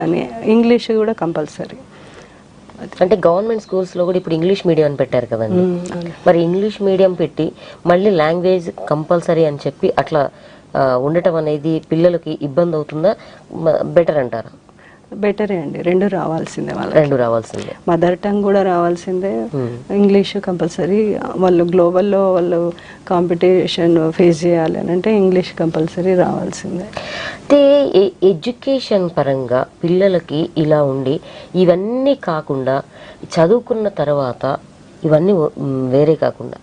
అని ఇంగ్లీష్ కూడా కంపల్సరీ. అంటే గవర్నమెంట్ స్కూల్స్లో కూడా ఇప్పుడు ఇంగ్లీష్ మీడియం అని పెట్టారు కదండి. మరి ఇంగ్లీష్ మీడియం పెట్టి మళ్ళీ లాంగ్వేజ్ కంపల్సరీ అని చెప్పి అట్లా ఉండటం అనేది పిల్లలకి ఇబ్బంది అవుతుందా, బెటర్ అంటారా? బెటరే అండి, రెండు రావాల్సిందే వాళ్ళకి. రెండు రావాల్సిందే, మదర్ టంగ్ కూడా రావాల్సిందే, ఇంగ్లీష్ కంపల్సరీ. వాళ్ళు గ్లోబల్లో వాళ్ళు కాంపిటీషన్ ఫేస్ చేయాలి అని అంటే ఇంగ్లీష్ కంపల్సరీ రావాల్సిందే. అయితే ఎడ్యుకేషన్ పరంగా పిల్లలకి ఇలా ఉండి ఇవన్నీ కాకుండా చదువుకున్న తర్వాత ఇవన్నీ వేరే కాకుండా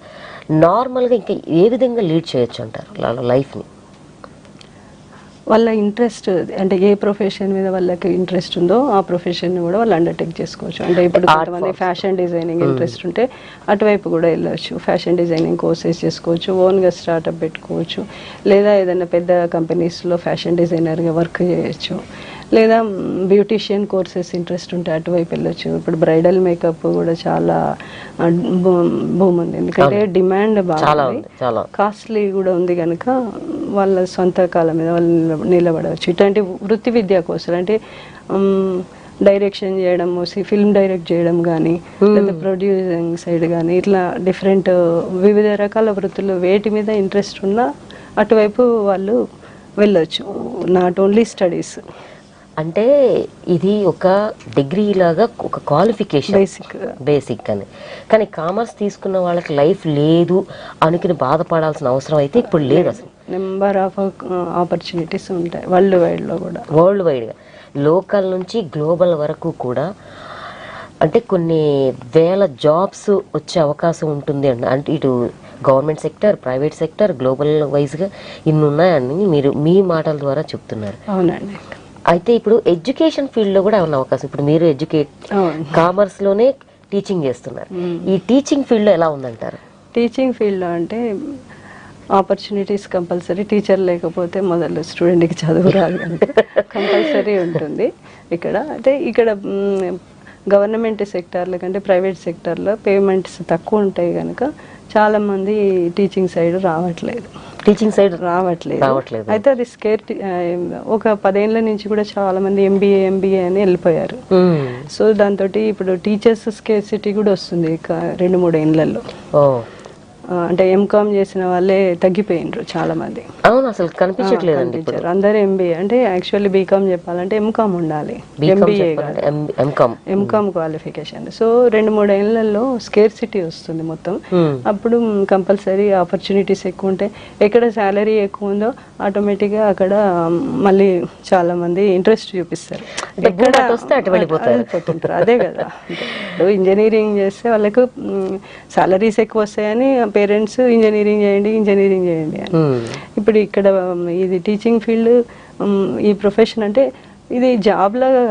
నార్మల్గా ఇంకా ఏ విధంగా లీడ్ చేయొచ్చు అంటారు వాళ్ళ లైఫ్ని? వాళ్ళ ఇంట్రెస్ట్ అంటే ఏ ప్రొఫెషన్ మీద వాళ్ళకి ఇంట్రెస్ట్ ఉందో ఆ ప్రొఫెషన్ కూడా వాళ్ళు అండర్టేక్ చేసుకోవచ్చు. అంటే ఇప్పుడు కొంతమంది ఫ్యాషన్ డిజైనింగ్ ఇంట్రెస్ట్ ఉంటే అటువైపు కూడా వెళ్ళవచ్చు. ఫ్యాషన్ డిజైనింగ్ కోర్సెస్ చేసుకోవచ్చు, ఓన్గా స్టార్ట్అప్ పెట్టుకోవచ్చు, లేదా ఏదైనా పెద్ద కంపెనీస్లో ఫ్యాషన్ డిజైనర్గా వర్క్ చేయొచ్చు, లేదా బ్యూటీషియన్ కోర్సెస్ ఇంట్రెస్ట్ ఉంటే అటువైపు వెళ్ళొచ్చు. ఇప్పుడు బ్రైడల్ మేకప్ కూడా చాలా భూమి ఉంది, ఎందుకంటే డిమాండ్ బాగా కాస్ట్లీ కూడా ఉంది కనుక వాళ్ళ సొంత కాలం మీద వాళ్ళు నిలబడవచ్చు. ఇట్లాంటి వృత్తి విద్యా కోర్సులు అంటే డైరెక్షన్ చేయడం, ఫిల్మ్ డైరెక్ట్ చేయడం కానీ, లేదా ప్రొడ్యూసింగ్ సైడ్ కానీ, ఇట్లా డిఫరెంట్ వివిధ రకాల వృత్తులు వేటి మీద ఇంట్రెస్ట్ ఉన్నా అటువైపు వాళ్ళు వెళ్ళొచ్చు, నాట్ ఓన్లీ స్టడీస్. అంటే ఇది ఒక డిగ్రీ లాగా ఒక క్వాలిఫికేషన్ బేసిక్ అని. కానీ కామర్స్ తీసుకున్న వాళ్ళకి లైఫ్ లేదు అనుకుని బాధపడాల్సిన అవసరం అయితే ఇప్పుడు లేదు. అసలు నెంబర్ ఆఫ్ ఆపర్చునిటీస్ ఉంటాయి వరల్డ్ వైడ్లో కూడా, వరల్డ్ వైడ్గా లోకల్ నుంచి గ్లోబల్ వరకు కూడా. అంటే కొన్ని వేల జాబ్స్ వచ్చే అవకాశం ఉంటుంది అండి. అంటే ఇటు government sector, private sector, global వైజ్గా ఇన్ని ఉన్నాయని మీరు మీ మాటల ద్వారా చెప్తున్నారు. అవునండి. అయితే ఇప్పుడు ఎడ్యుకేషన్ ఫీల్డ్లో కూడా ఉన్న అవకాశం, ఇప్పుడు మీరు కామర్స్లోనే టీచింగ్ చేస్తున్నారు, ఈ టీచింగ్ ఫీల్డ్లో ఎలా ఉందంటారు? టీచింగ్ ఫీల్డ్లో అంటే ఆపర్చునిటీస్ కంపల్సరీ. టీచర్ లేకపోతే మొదలు స్టూడెంట్కి చదువు రాదు అంటే కంపల్సరీ ఉంటుంది ఇక్కడ. అంటే ఇక్కడ గవర్నమెంట్ సెక్టార్ల కంటే ప్రైవేట్ సెక్టార్లో పేమెంట్స్ తక్కువ ఉంటాయి కనుక చాలామంది టీచింగ్ సైడ్ రావట్లేదు. అయితే అది స్కేర్. ఒక 10 ఏళ్ల నుంచి కూడా చాలా మంది ఎంబీఏ అని వెళ్ళిపోయారు. సో దాంతో ఇప్పుడు టీచర్స్ స్కేర్సిటీ కూడా వస్తుంది 2-3 ఏళ్లలో. అంటే ఎంకామ్ చేసిన వాళ్ళే తగ్గిపోయినరు చాలా మంది. అవును, అసలు కనిపించట్లేదండి. అందరూ ఎంబీఏ అంటే యాక్చువల్లీ బీకామ్ చెప్పాలంటే ఎంకామ్ ఉండాలి, ఎంబీఏ ఎంకామ్ క్వాలిఫికేషన్. సో 2-3 ఏళ్లలో స్కేర్సిటీ వస్తుంది మొత్తం. అప్పుడు కంపల్సరీ ఆపర్చునిటీస్ ఎక్కువ ఉంటాయి. ఎక్కడ శాలరీ ఎక్కువ ఉందో ఆటోమేటిక్గా అక్కడ మళ్ళీ చాలా మంది ఇంట్రెస్ట్ చూపిస్తారు, ఎక్కడ వెళ్ళిపోతుంటారు. అదే కదా, ఇంజనీరింగ్ చేస్తే వాళ్ళకు సాలరీస్ ఎక్కువ వస్తాయని పేరెంట్స్ ఇంజనీరింగ్ చేయండి అని. ఇప్పుడు ఇక్కడ ఇది టీచింగ్ ఫీల్డ్, ఈ ప్రొఫెషన్ అంటే ఇది జాబ్ లాగా